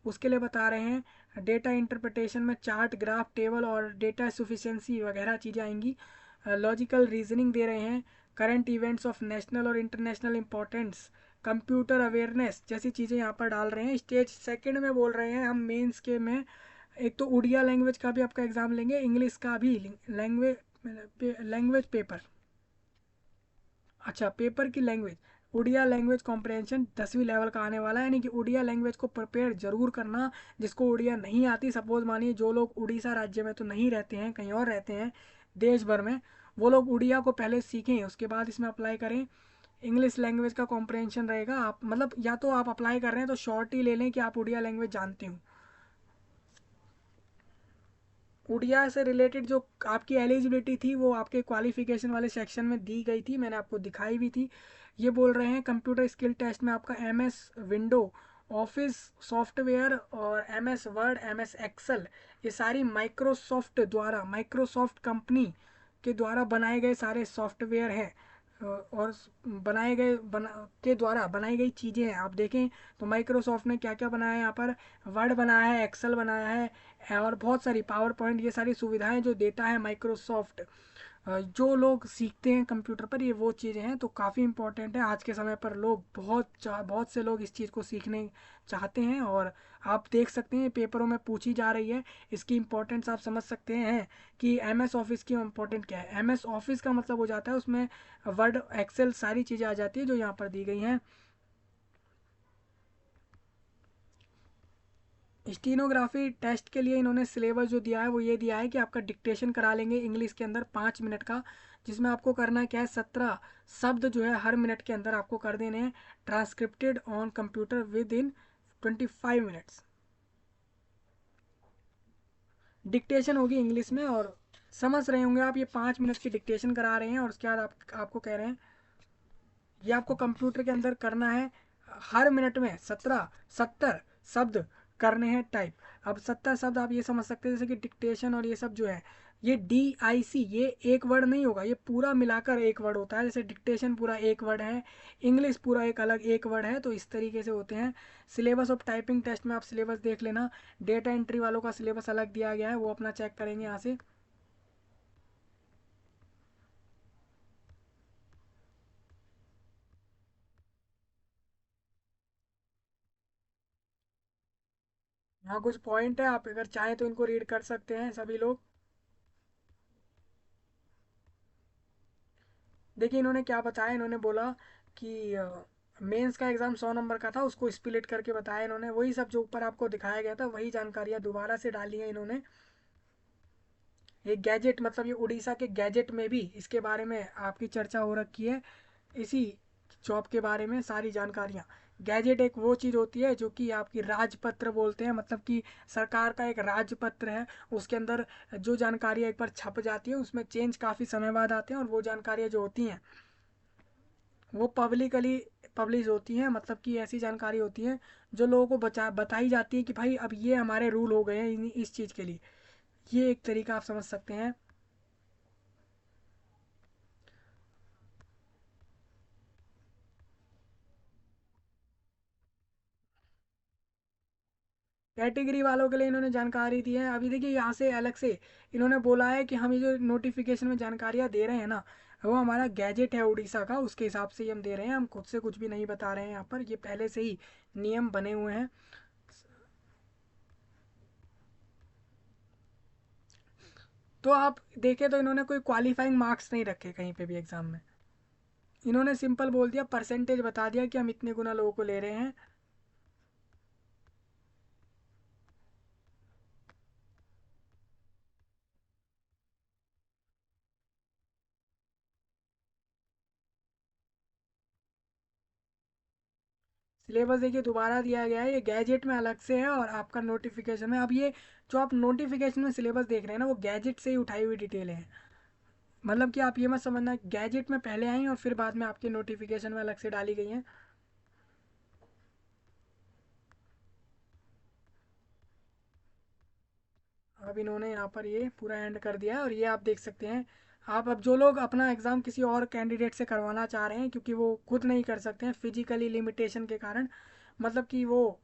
उसके लिए बता रहे हैं। डेटा इंटरप्रिटेशन में चार्ट, ग्राफ, टेबल और डेटा सुफिशियंसी वगैरह चीज़ें आएंगी। लॉजिकल रीजनिंग दे रहे हैं, करंट इवेंट्स ऑफ नेशनल और इंटरनेशनल इंपॉर्टेंस, कंप्यूटर अवेयरनेस जैसी चीज़ें यहाँ पर डाल रहे हैं। स्टेज सेकंड में बोल रहे हैं हम मेंस के में एक तो उड़िया लैंग्वेज का भी आपका एग्ज़ाम लेंगे, इंग्लिश का भी लैंग्वेज पेपर, अच्छा पेपर की लैंग्वेज, उड़िया लैंग्वेज कॉम्प्रहेंशन 10वीं लेवल का आने वाला है। यानी कि उड़िया लैंग्वेज को प्रिपेयर जरूर करना। जिसको उड़िया नहीं आती, सपोज मानिए जो लोग उड़ीसा राज्य में तो नहीं रहते हैं, कहीं और रहते हैं देश भर में, वो लोग उड़िया को पहले सीखें उसके बाद इसमें अप्लाई करें। इंग्लिश लैंग्वेज का कॉम्प्रहेंशन रहेगा। आप मतलब या तो आप अप्लाई कर रहे हैं तो शॉर्ट ही ले लें कि आप उड़िया लैंग्वेज जानते हो। उड़िया से रिलेटेड जो आपकी एलिजिबिलिटी थी वो आपके क्वालिफिकेशन वाले सेक्शन में दी गई थी, मैंने आपको दिखाई भी थी। ये बोल रहे हैं कंप्यूटर स्किल टेस्ट में आपका एमएस विंडो, ऑफिस सॉफ्टवेयर और एमएस वर्ड, एमएस एक्सेल, ये सारी माइक्रोसॉफ्ट द्वारा, माइक्रोसॉफ्ट कंपनी के द्वारा बनाए गए सारे सॉफ्टवेयर हैं। और बनाए गए के द्वारा बनाई गई चीज़ें हैं। आप देखें तो माइक्रोसॉफ्ट ने क्या क्या बनाया है यहाँ पर, वर्ड बनाया है, एक्सेल बनाया है और बहुत सारी पावर पॉइंट, ये सारी सुविधाएं जो देता है माइक्रोसॉफ्ट। जो लोग सीखते हैं कंप्यूटर पर ये वो चीज़ें हैं, तो काफ़ी इंपॉर्टेंट है। आज के समय पर लोग बहुत से लोग इस चीज़ को सीखने चाहते हैं और आप देख सकते हैं पेपरों में पूछी जा रही है। इसकी इंपॉर्टेंस आप समझ सकते हैं कि एम एस ऑफिस की इम्पोर्टेंट क्या है। एम एस ऑफिस का मतलब हो जाता है उसमें वर्ड, एक्सेल सारी चीज़ें आ जाती है जो यहाँ पर दी गई हैं। स्टीनोग्राफी टेस्ट के लिए इन्होंने सिलेबस जो दिया है वो ये दिया है कि आपका डिक्टेशन करा लेंगे इंग्लिश के अंदर 5 मिनट का, जिसमें आपको करना क्या है 17 शब्द जो है हर मिनट के अंदर आपको कर देने हैं, transcripted on computer with in 25 minutes. Dictation होगी इंग्लिश में, और समझ रहे होंगे आप ये 5 मिनट की डिक्टेशन करा रहे हैं और उसके बाद आपको कह रहे हैं ये आपको कंप्यूटर के अंदर करना है, हर मिनट में 70 करने हैं टाइप। अब 70 शब्द आप ये समझ सकते हैं जैसे कि डिक्टेशन और ये सब जो है, ये DIC, ये एक वर्ड नहीं होगा, ये पूरा मिलाकर एक वर्ड होता है। जैसे डिक्टेशन पूरा एक वर्ड है, इंग्लिश पूरा एक अलग एक वर्ड है, तो इस तरीके से होते हैं। सिलेबस ऑफ टाइपिंग टेस्ट में आप सिलेबस देख लेना, डेटा एंट्री वालों का सिलेबस अलग दिया गया है, वो अपना चेक करेंगे यहाँ से। यहाँ कुछ पॉइंट है, आप अगर चाहें तो इनको रीड कर सकते हैं सभी लोग। देखिए इन्होंने क्या बताया, इन्होंने बोला कि मेंस का एग्ज़ाम 100 नंबर का था, उसको स्प्लिट करके बताया इन्होंने। वही सब जो ऊपर आपको दिखाया गया था वही जानकारियाँ दोबारा से डाली हैं इन्होंने। ये गैजेट मतलब ये उड़ीसा के गैजेट में भी इसके बारे में आपकी चर्चा हो रखी है, इसी जॉब के बारे में सारी जानकारियाँ। गैजेट एक वो चीज़ होती है जो कि आपकी राजपत्र बोलते हैं, मतलब कि सरकार का एक राजपत्र है। उसके अंदर जो जानकारियाँ एक बार छप जाती हैं उसमें चेंज काफ़ी समय बाद आते हैं, और वो जानकारियाँ जो होती हैं वो पब्लिकली पब्लिश होती हैं। मतलब कि ऐसी जानकारी होती है जो लोगों को बताई जाती है कि भाई अब ये हमारे रूल हो गए हैं इस चीज़ के लिए। ये एक तरीका आप समझ सकते हैं। कैटेगरी वालों के लिए इन्होंने जानकारी दी है। अभी देखिए यहाँ से अलग से इन्होंने बोला है कि हम ये जो नोटिफिकेशन में जानकारियाँ दे रहे हैं ना, वो हमारा गैजेट है उड़ीसा का, उसके हिसाब से ही हम दे रहे हैं। हम खुद से कुछ भी नहीं बता रहे हैं यहाँ पर, ये पहले से ही नियम बने हुए हैं। तो आप देखें तो इन्होंने कोई क्वालिफाइंग मार्क्स नहीं रखे कहीं पे भी एग्ज़ाम में। इन्होंने सिंपल बोल दिया, परसेंटेज बता दिया कि हम इतने गुना लोगों को ले रहे हैं। सिलेबस देखिए दोबारा दिया गया है, ये गैजेट में अलग से है और आपका नोटिफिकेशन में। अब ये जो आप नोटिफिकेशन में सिलेबस देख रहे हैं ना, वो गैजेट से ही उठाई हुई डिटेल है। मतलब कि आप ये मत समझना गैजेट में पहले आई और फिर बाद में आपके नोटिफिकेशन में अलग से डाली गई हैं। अब इन्होंने यहाँ पर ये पूरा एंड कर दिया है और ये आप देख सकते हैं। आप अब जो लोग अपना एग्ज़ाम किसी और कैंडिडेट से करवाना चाह रहे हैं, क्योंकि वो खुद नहीं कर सकते हैं फिजिकली लिमिटेशन के कारण, मतलब कि वो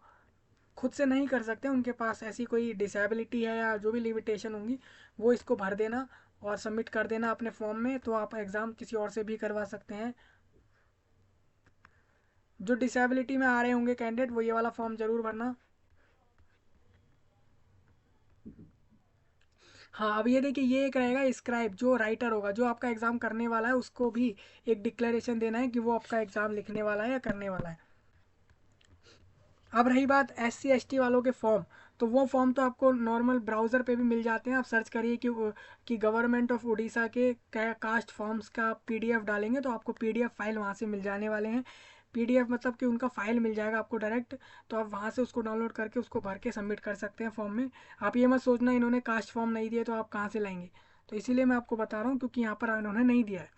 खुद से नहीं कर सकते, उनके पास ऐसी कोई डिसेबिलिटी है या जो भी लिमिटेशन होंगी, वो इसको भर देना और सबमिट कर देना अपने फॉर्म में, तो आप एग्ज़ाम किसी और से भी करवा सकते हैं। जो डिसेबिलिटी में आ रहे होंगे कैंडिडेट, वो ये वाला फॉर्म ज़रूर भरना। हाँ, अब ये देखिए, ये एक रहेगा स्क्राइब, जो राइटर होगा, जो आपका एग्ज़ाम करने वाला है, उसको भी एक डिक्लेरेशन देना है कि वो आपका एग्ज़ाम लिखने वाला है या करने वाला है। अब रही बात SC ST वालों के फॉर्म, तो वो फॉर्म तो आपको नॉर्मल ब्राउज़र पे भी मिल जाते हैं। आप सर्च करिए कि गवर्नमेंट ऑफ उड़ीसा के कास्ट फॉर्म्स का PDF डालेंगे तो आपको PDF फाइल वहाँ से मिल जाने वाले हैं। PDF मतलब कि उनका फाइल मिल जाएगा आपको डायरेक्ट, तो आप वहाँ से उसको डाउनलोड करके उसको भर के सबमिट कर सकते हैं फॉर्म में। आप ये मत सोचना इन्होंने कास्ट फॉर्म नहीं दिए तो आप कहाँ से लाएंगे, तो इसीलिए मैं आपको बता रहा हूँ, क्योंकि यहाँ पर इन्होंने नहीं दिया है।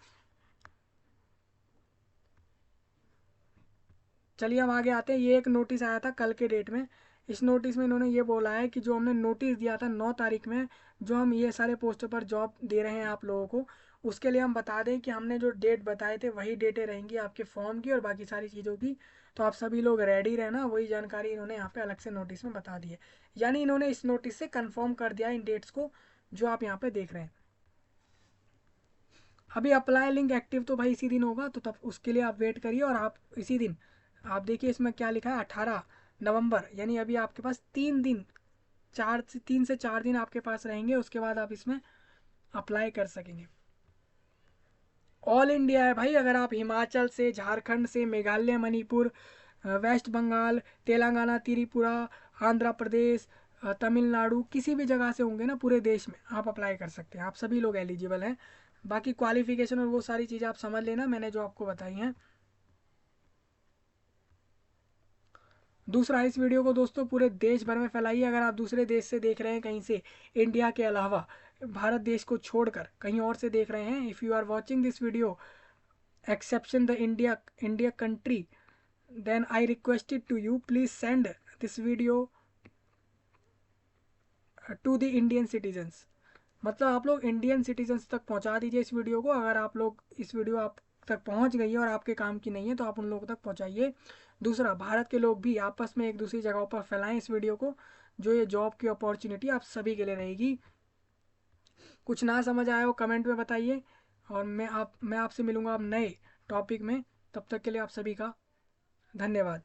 चलिए हम आगे आते हैं। ये एक नोटिस आया था कल के डेट में। इस नोटिस में इन्होंने ये बोला है कि जो हमने नोटिस दिया था 9 तारीख में, जो हम ये सारे पोस्टों पर जॉब दे रहे हैं आप लोगों को, उसके लिए हम बता दें कि हमने जो डेट बताए थे वही डेटें रहेंगी आपके फॉर्म की और बाकी सारी चीज़ों की। तो आप सभी लोग रेडी रहना, वही जानकारी इन्होंने यहाँ पे अलग से नोटिस में बता दी है। यानी इन्होंने इस नोटिस से कन्फर्म कर दिया इन डेट्स को जो आप यहाँ पे देख रहे हैं। अभी अप्लाई लिंक एक्टिव तो भाई इसी दिन होगा, तो तब उसके लिए आप वेट करिए और आप इसी दिन, आप देखिए इसमें क्या लिखा है, 18 नवंबर, यानी अभी आपके पास 3 दिन, 3 से 4 दिन आपके पास रहेंगे, उसके बाद आप इसमें अप्लाई कर सकेंगे। ऑल इंडिया है भाई, अगर आप हिमाचल से, झारखंड से, मेघालय, मणिपुर, वेस्ट बंगाल, तेलंगाना, त्रिपुरा, आंध्र प्रदेश, तमिलनाडु, किसी भी जगह से होंगे ना पूरे देश में, आप अप्लाई कर सकते हैं। आप सभी लोग एलिजिबल हैं। बाकी क्वालिफिकेशन और वो सारी चीज़ें आप समझ लेना, मैंने जो आपको बताई हैं। दूसरा, इस वीडियो को दोस्तों पूरे देश भर में फैलाइए। अगर आप दूसरे देश से देख रहे हैं कहीं से, इंडिया के अलावा, भारत देश को छोड़कर कहीं और से देख रहे हैं, if you are watching this video exception the India country, then I requested to you, please send this video to the Indian citizens। मतलब आप लोग इंडियन सिटीजन्स तक पहुंचा दीजिए इस वीडियो को। अगर आप लोग इस वीडियो आप तक पहुंच गई है और आपके काम की नहीं है तो आप उन लोगों तक पहुंचाइए। दूसरा, भारत के लोग भी आपस में एक दूसरी जगहों पर फैलाएं इस वीडियो को, जो ये जॉब की अपॉर्चुनिटी आप सभी के लिए रहेगी। कुछ ना समझ आया हो कमेंट में बताइए, और मैं आपसे मिलूंगा अब नए टॉपिक में। तब तक के लिए आप सभी का धन्यवाद।